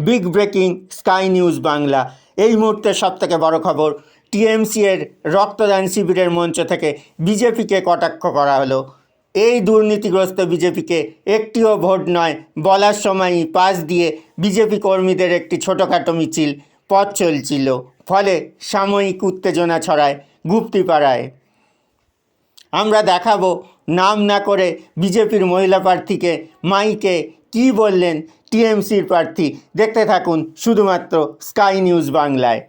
Big breaking sky news Bangla. এই মুহূর্তে সবথেকে বড় খবর, টিএমসি এর রক্তদান শিবিরের মঞ্চ থেকে বিজেপিকে কটাক্ষ করা হলো। এই দুর্নীতিগ্রস্ত বিজেপিকে একটিও ভোট নয় বলার সময়ই পাশ দিয়ে বিজেপি কর্মীদের একটি ছোটোখাটো মিছিল পথ চলছিল, ফলে সাময়িক উত্তেজনা ছড়ায় গুপ্তিপাড়ায়। আমরা দেখাবো নাম না করে বিজেপির মহিলা প্রার্থীকে মাইকে কি বললেন টিএমসির প্রার্থী। দেখতে থাকুন শুধুমাত্র স্কাই নিউজ বাংলায়।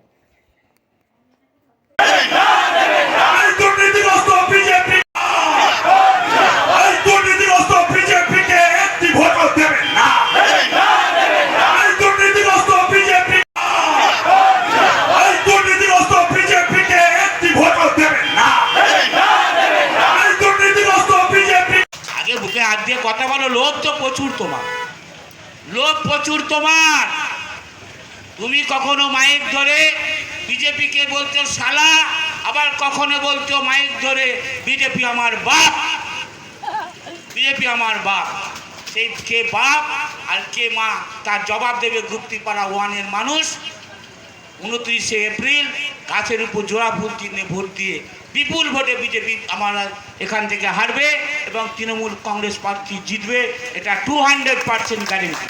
হাত দিয়ে কথা বলো, লোভ তো প্রচুর তোমার, লোভ প্রচুর তোমার। তুমি কখনো মাইক ধরে বিজেপিকে বলছো শালা, আবার কখনো বলছো মাইক ধরে বিজেপি আমার বাপ, বিজেপি আমার বাপ। সেই কে বাপ আর কে মা তার জবাব দেবে গুপ্তিপাড়া ওয়ানের মানুষ। 29শে এপ্রিল গাছের উপর জোড়া ফুল চিহ্নে ভোট দিয়ে বিপুল ভোটে বিজেপি আমরা এখান থেকে হারবে এবং তৃণমূল কংগ্রেস প্রার্থী জিতবে, এটা 200% গ্যারেন্টি।